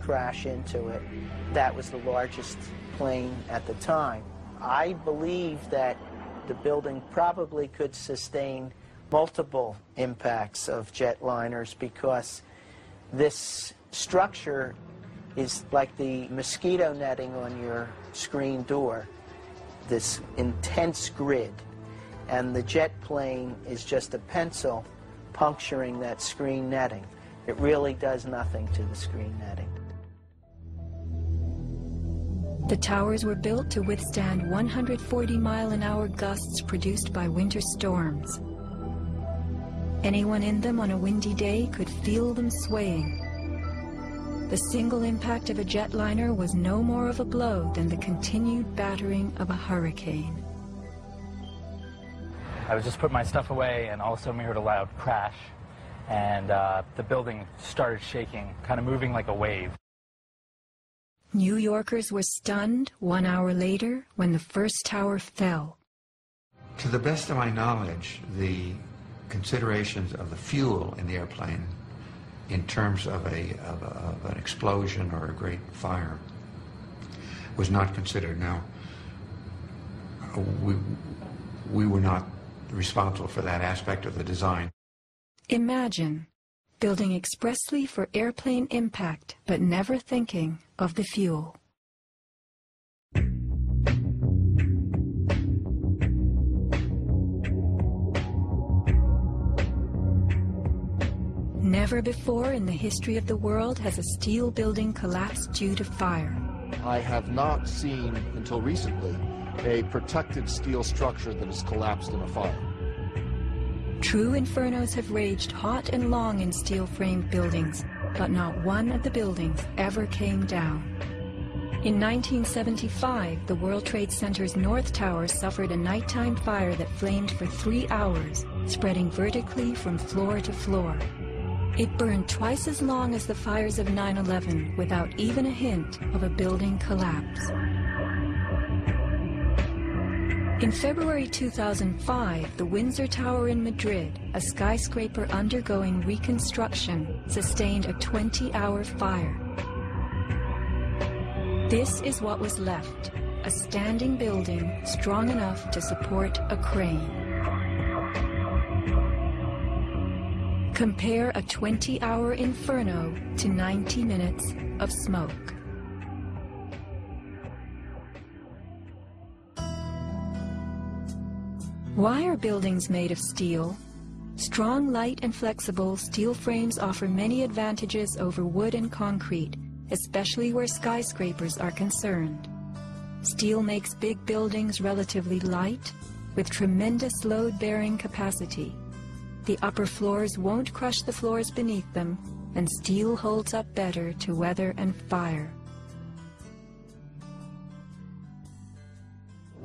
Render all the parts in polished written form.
crash into it. That was the largest plane at the time. I believe that the building probably could sustain multiple impacts of jetliners because this structure is like the mosquito netting on your screen door, this intense grid, and the jet plane is just a pencil puncturing that screen netting. It really does nothing to the screen netting. The towers were built to withstand 140-mile-an-hour gusts produced by winter storms. Anyone in them on a windy day could feel them swaying. The single impact of a jetliner was no more of a blow than the continued battering of a hurricane. I was just putting my stuff away, and all of a sudden we heard a loud crash, and the building started shaking, kind of moving like a wave. New Yorkers were stunned 1 hour later when the first tower fell. To the best of my knowledge, the considerations of the fuel in the airplane in terms of an explosion or a great fire was not considered. Now, we were not responsible for that aspect of the design. Imagine building expressly for airplane impact, but never thinking of the fuel. Never before in the history of the world has a steel building collapsed due to fire. I have not seen, until recently, a protected steel structure that has collapsed in a fire. True infernos have raged hot and long in steel-framed buildings, but not one of the buildings ever came down. In 1975, the World Trade Center's North Tower suffered a nighttime fire that flamed for 3 hours, spreading vertically from floor to floor. It burned twice as long as the fires of 9/11 without even a hint of a building collapse. In February 2005, the Windsor Tower in Madrid, a skyscraper undergoing reconstruction, sustained a 20-hour fire. This is what was left, a standing building strong enough to support a crane. Compare a 20-hour inferno to 90 minutes of smoke. Why are buildings made of steel? Strong, light, and flexible steel frames offer many advantages over wood and concrete, especially where skyscrapers are concerned. Steel makes big buildings relatively light, with tremendous load-bearing capacity. The upper floors won't crush the floors beneath them, and steel holds up better to weather and fire.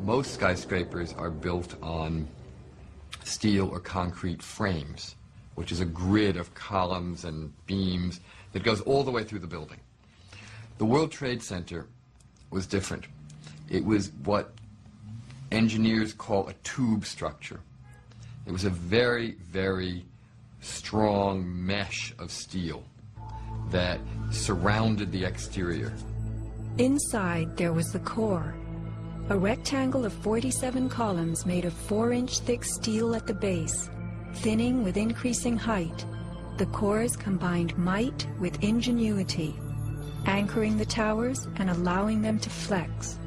Most skyscrapers are built on steel or concrete frames, which is a grid of columns and beams that goes all the way through the building. The World Trade Center was different. It was what engineers call a tube structure. It was a very, very strong mesh of steel that surrounded the exterior. Inside there was the core, a rectangle of 47 columns made of 4-inch thick steel at the base, thinning with increasing height. The cores combined might with ingenuity, anchoring the towers and allowing them to flex.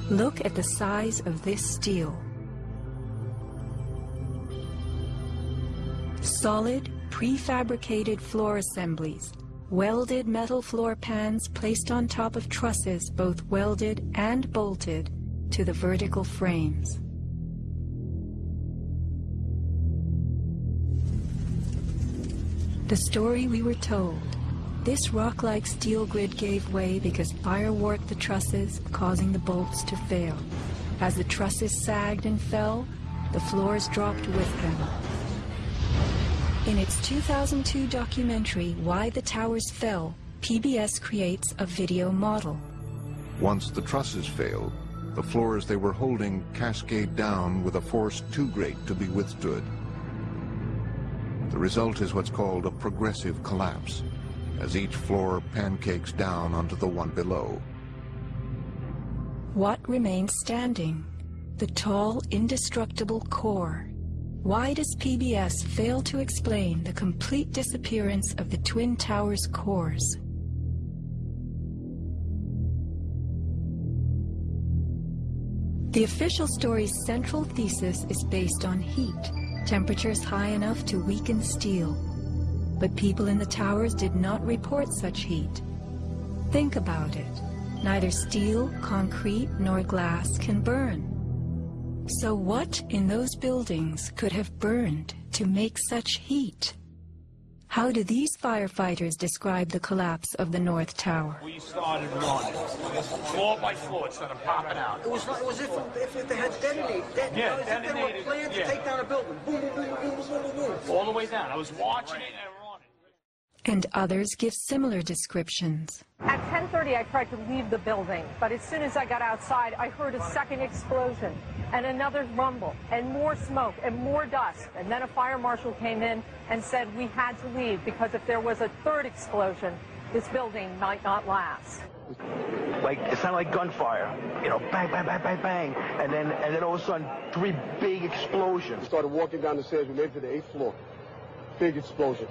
Look at the size of this steel. Solid, prefabricated floor assemblies, welded metal floor pans placed on top of trusses both welded and bolted to the vertical frames. The story we were told. This rock-like steel grid gave way because fire warped the trusses, causing the bolts to fail. As the trusses sagged and fell, the floors dropped with them. In its 2002 documentary, Why the Towers Fell, PBS creates a video model. Once the trusses failed, the floors they were holding cascade down with a force too great to be withstood. The result is what's called a progressive collapse. as each floor pancakes down onto the one below. What remains standing? The tall, indestructible core. Why does PBS fail to explain the complete disappearance of the Twin Towers' cores? The official story's central thesis is based on heat, temperatures high enough to weaken steel. But people in the towers did not report such heat. Think about it. Neither steel, concrete, nor glass can burn. So what in those buildings could have burned to make such heat? How do these firefighters describe the collapse of the North Tower? We started running, floor by floor, it started popping out. It was if they had detonated. Yeah, if they were planned to take down a building. Boom, boom, boom, boom, boom, boom, boom. All the way down. I was watching it and running. And others give similar descriptions. At 10:30, I tried to leave the building, but as soon as I got outside, I heard a second explosion and another rumble and more smoke and more dust. And then a fire marshal came in and said we had to leave because if there was a third explosion, this building might not last. Like, it sounded like gunfire, you know, bang, bang, bang, bang, bang, and then all of a sudden, 3 big explosions. Started walking down the stairs, we made it to the 8th floor. Big explosion.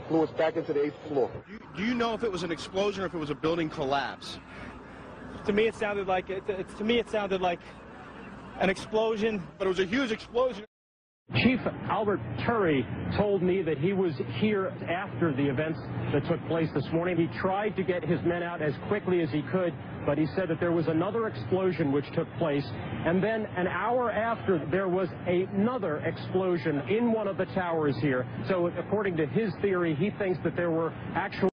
Blew us back into the 8th floor. Do you know if it was an explosion or if it was a building collapse? To me, it sounded like an explosion, but it was a huge explosion. Chief Albert Turry told me that he was here after the events that took place this morning. He tried to get his men out as quickly as he could, but he said that there was another explosion which took place, and then an hour after there was another explosion in one of the towers here. So according to his theory, he thinks that there were actual